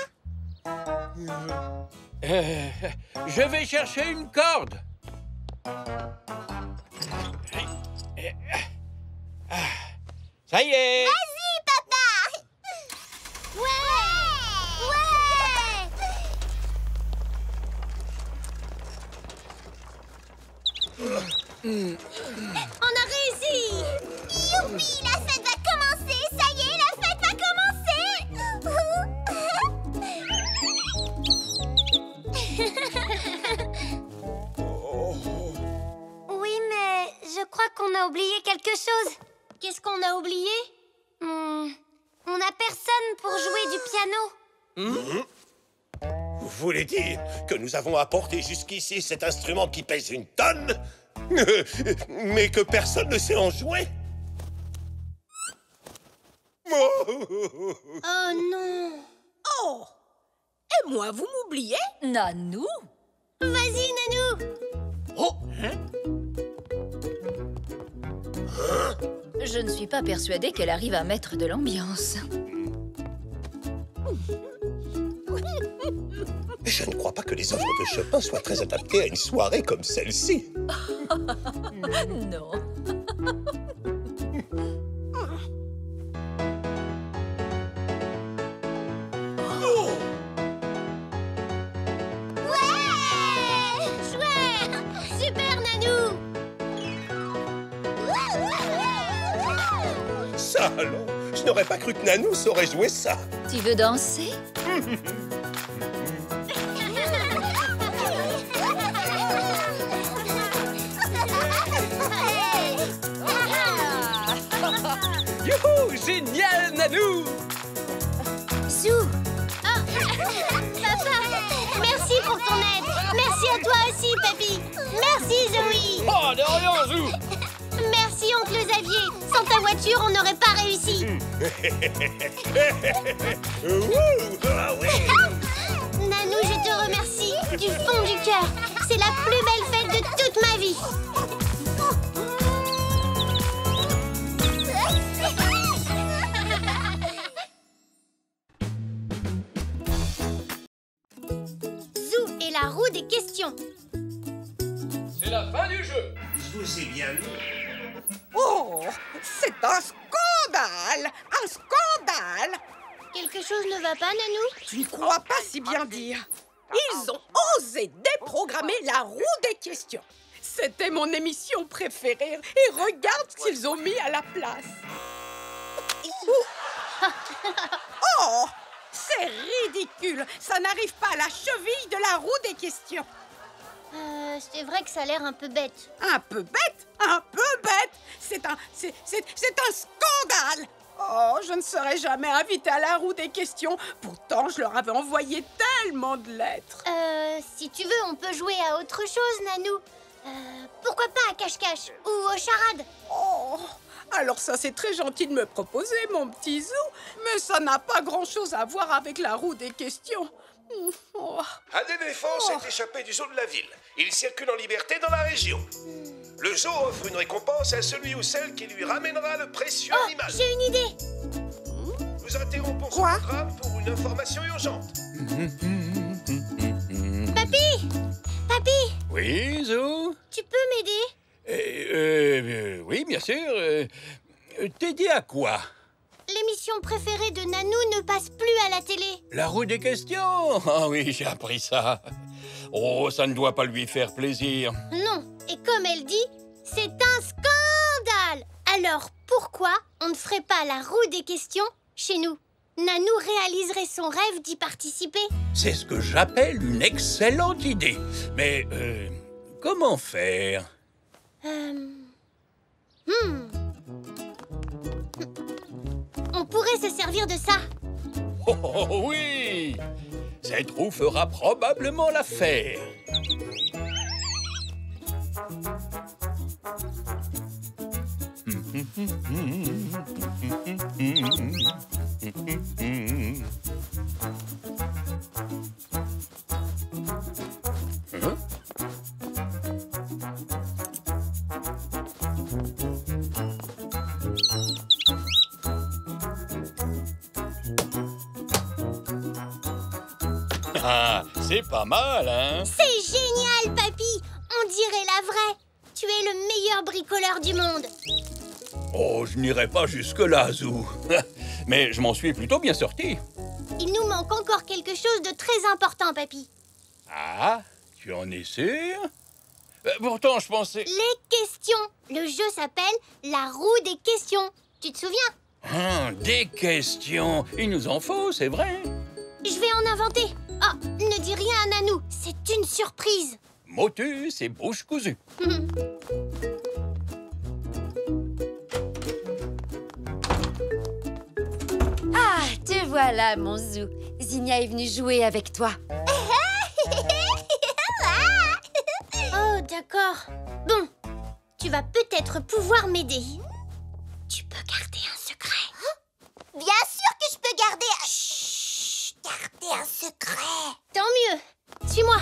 Je vais chercher une corde. Ça y est. Vas-y, papa! Ouais! On a réussi! Youpi! La fête va commencer! Ça y est, la fête va commencer! Oui, mais je crois qu'on a oublié quelque chose. Qu'est-ce qu'on a oublié? On n'a personne pour jouer du piano. Vous voulez dire que nous avons apporté jusqu'ici cet instrument qui pèse 1 tonne, mais que personne ne sait en jouer? Oh non! Oh! Et moi, vous m'oubliez? Nanou? Vas-y, Nanou! Oh! Je ne suis pas persuadée qu'elle arrive à mettre de l'ambiance. Je ne crois pas que les œuvres de Chopin soient très adaptées à une soirée comme celle-ci. Non. Allons, je n'aurais pas cru que Nanou saurait jouer ça. Tu veux danser? Youhou! Génial, Nanou! Zou! Oh. Papa, merci pour ton aide. Merci à toi aussi, papy. Merci, Zoé. Oh, de rien, Zou! Merci, oncle Xavier. Sans ta voiture, on n'aurait pas réussi. Nanou, je te remercie du fond du cœur. C'est la plus belle fête de toute ma vie. Zou et la roue des questions. C'est la fin du jeu. Je vous ai bien vu. Oh, c'est un scandale! Un scandale! Quelque chose ne va pas, Nanou? Tu ne crois pas si bien dire. Ils ont osé déprogrammer la roue des questions. C'était mon émission préférée. Et regarde ce qu'ils ont mis à la place. Oh, c'est ridicule. Ça n'arrive pas à la cheville de la roue des questions. C'est vrai que ça a l'air un peu bête. Un peu bête? Un peu bête? C'est un scandale! Oh, je ne serai jamais invitée à la roue des questions. Pourtant, je leur avais envoyé tellement de lettres. Si tu veux, on peut jouer à autre chose, Nanou. Pourquoi pas à cache-cache ou aux charades? Oh, alors ça, c'est très gentil de me proposer, mon petit Zou. Mais ça n'a pas grand-chose à voir avec la roue des questions. Oh. Un éléphant s'est échappé du zoo de la ville. Il circule en liberté dans la région. Le zoo offre une récompense à celui ou celle qui lui ramènera le précieux animal. J'ai une idée. Nous interrompons ce programme pour une information urgente. Papy! Papy! Oui, Zou? Tu peux m'aider? Oui, bien sûr. T'aider à quoi? L'émission préférée de Nanou ne passe plus à la télé. La roue des questions? Ah oui, j'ai appris ça. Oh, ça ne doit pas lui faire plaisir. Non, et comme elle dit, c'est un scandale. Alors pourquoi on ne ferait pas la roue des questions chez nous? Nanou réaliserait son rêve d'y participer. C'est ce que j'appelle une excellente idée. Mais comment faire? On pourrait se servir de ça. Oh oui! Cette roue fera probablement l'affaire. Ah, c'est pas mal, hein? C'est génial, papy. On dirait la vraie. Tu es le meilleur bricoleur du monde. Oh, je n'irai pas jusque-là, Zou. Mais je m'en suis plutôt bien sorti. Il nous manque encore quelque chose de très important, papy. Ah, tu en es sûr? Pourtant, je pensais... Les questions. Le jeu s'appelle la roue des questions. Tu te souviens? Des questions. Il nous en faut, c'est vrai. Je vais en inventer. Oh, ne dis rien à Nanou. C'est une surprise. Motus et bouche cousue. Ah, te voilà, mon Zou. Zinnia est venue jouer avec toi. Oh, d'accord. Bon, tu vas peut-être pouvoir m'aider. Tu peux garder un secret. Bien sûr que je peux garder un... Chut, garder un secret. Tant mieux. Suis-moi.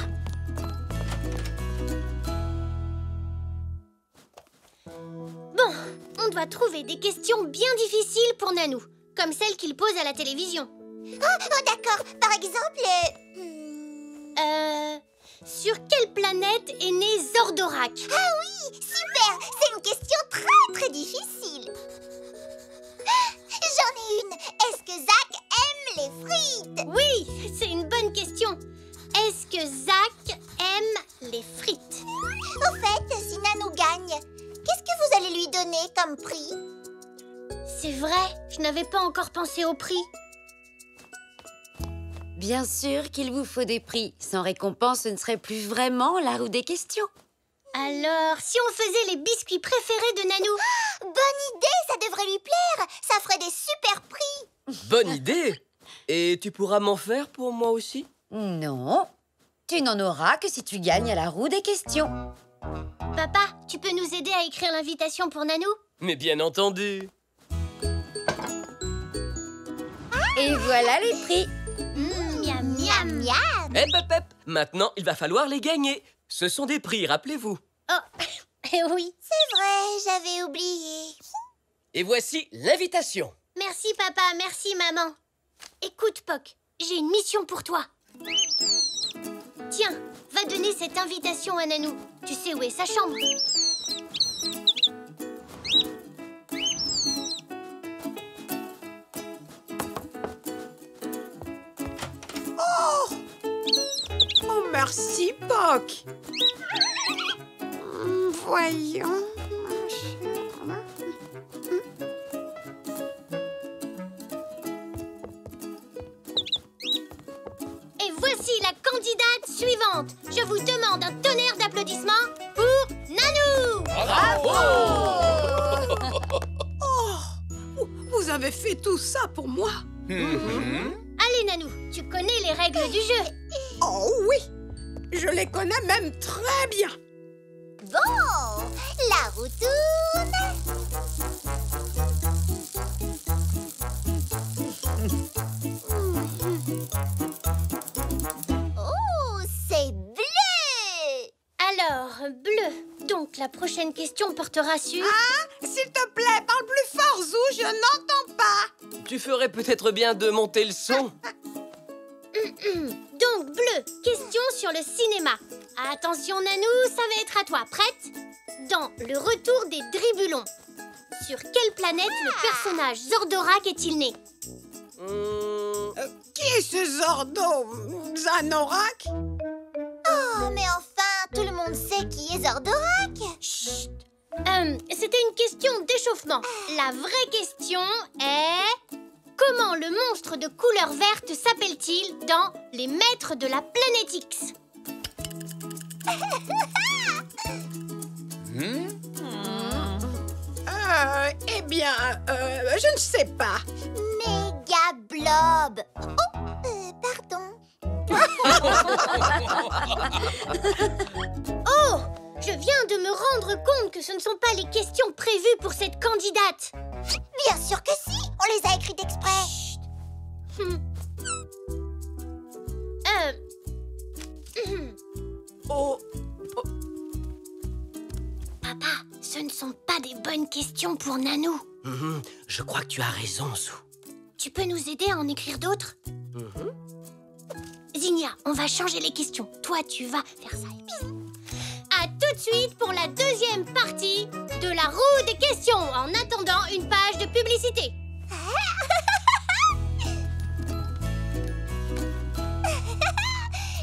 Bon, on doit trouver des questions bien difficiles pour Nanou, comme celles qu'il pose à la télévision. Oh, d'accord. Par exemple... Sur quelle planète est né Zordorak? Ah oui, super. C'est une question très très difficile. J'en ai une. Est-ce que Zach aime les frites? Oui, c'est une bonne question. Est-ce que Zach aime les frites? Au fait, si Nanou gagne, qu'est-ce que vous allez lui donner comme prix? c'est vrai, je n'avais pas encore pensé au prix. Bien sûr qu'il vous faut des prix. Sans récompense, ce ne serait plus vraiment la roue des questions. Alors, si on faisait les biscuits préférés de Nanou? Bonne idée, ça devrait lui plaire. Ça ferait des super prix. Bonne idée! Et tu pourras m'en faire pour moi aussi? Non, tu n'en auras que si tu gagnes à la roue des questions. Papa, tu peux nous aider à écrire l'invitation pour Nanou? Mais bien entendu! Et voilà les prix. Miam, miam, miam. Hep, hep, hep! Maintenant, il va falloir les gagner. Ce sont des prix, rappelez-vous. Oh, oui. C'est vrai, j'avais oublié. Et voici l'invitation. Merci, papa, merci, maman. Écoute, Poc, j'ai une mission pour toi. Tiens, va donner cette invitation à Nanou. Tu sais où est sa chambre? Oh! Oh, merci, Poc. Voyons. Et voici la candidate suivante. Je vous demande un tonnerre d'applaudissements pour Nanou. Bravo! Oh, vous avez fait tout ça pour moi? Allez, Nanou, tu connais les règles du jeu. Oh oui, je les connais même très bien. Bon, la roue tourne. Oh, c'est bleu. Alors, bleu. Donc, la prochaine question portera sur... Ah, s'il te plaît, parle plus fort, Zou, je n'entends pas. Tu ferais peut-être bien de monter le son. Donc, bleu, question sur le cinéma. Attention, Nanou, ça va être à toi. Prête? Dans Le Retour des Dribulons, sur quelle planète le personnage Zordorak est-il né? Qui est ce Zordo? Zanorak? Oh, mais enfin, tout le monde sait qui est Zordorak. Chut. C'était une question d'échauffement. La vraie question est... Comment le monstre de couleur verte s'appelle-t-il dans Les Maîtres de la Planète X? Eh bien, je ne sais pas. Méga Blob. Oh, pardon. Oh! Je viens de me rendre compte que ce ne sont pas les questions prévues pour cette candidate. Bien sûr que si, on les a écrites exprès. Oh. Papa, ce ne sont pas des bonnes questions pour Nanou. Je crois que tu as raison, Zou. Tu peux nous aider à en écrire d'autres? Zinnia, on va changer les questions. Toi, tu vas faire ça et puis... À tout de suite pour la deuxième partie de la roue des questions, en attendant une page de publicité.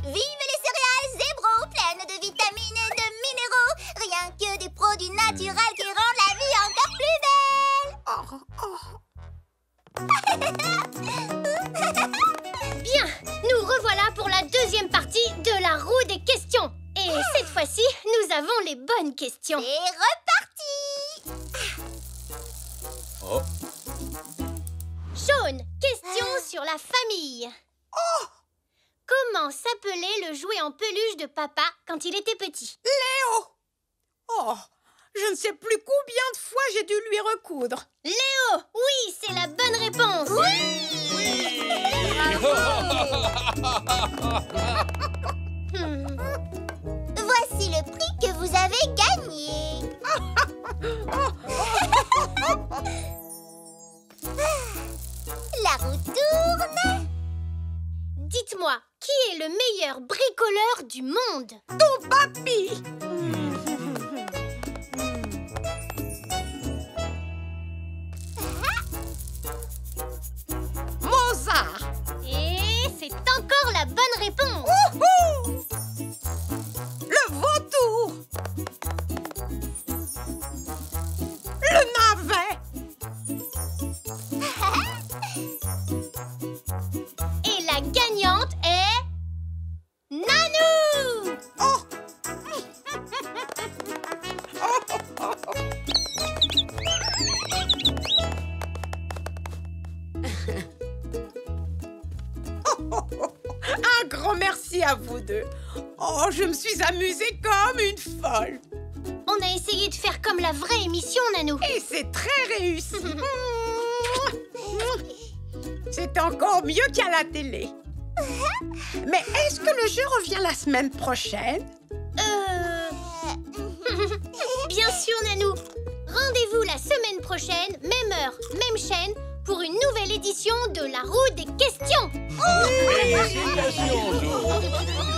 Vive les céréales Zébro, pleines de vitamines et de minéraux. Rien que des produits naturels qui rendent la vie encore plus belle. Bien, nous revoilà pour la deuxième partie de la roue des questions. Et cette fois-ci, nous avons les bonnes questions. C'est reparti. Oh. Sean, question sur la famille. Comment s'appelait le jouet en peluche de papa quand il était petit? Léo. Oh, je ne sais plus combien de fois j'ai dû lui recoudre. Léo, oui, c'est la bonne réponse. Voici le prix que vous avez gagné. La roue tourne. Dites-moi, qui est le meilleur bricoleur du monde? Ton papy. Mozart. Et c'est encore la bonne réponse. Le vautour. Le navet. deux. Oh, je me suis amusée comme une folle. On a essayé de faire comme la vraie émission, Nanou. Et c'est très réussi. C'est encore mieux qu'à la télé. Mais est-ce que le jeu revient la semaine prochaine? Bien sûr, Nanou. Rendez-vous la semaine prochaine, même heure, même chaîne, pour une nouvelle édition de La Roue des questions. Félicitations, Zou.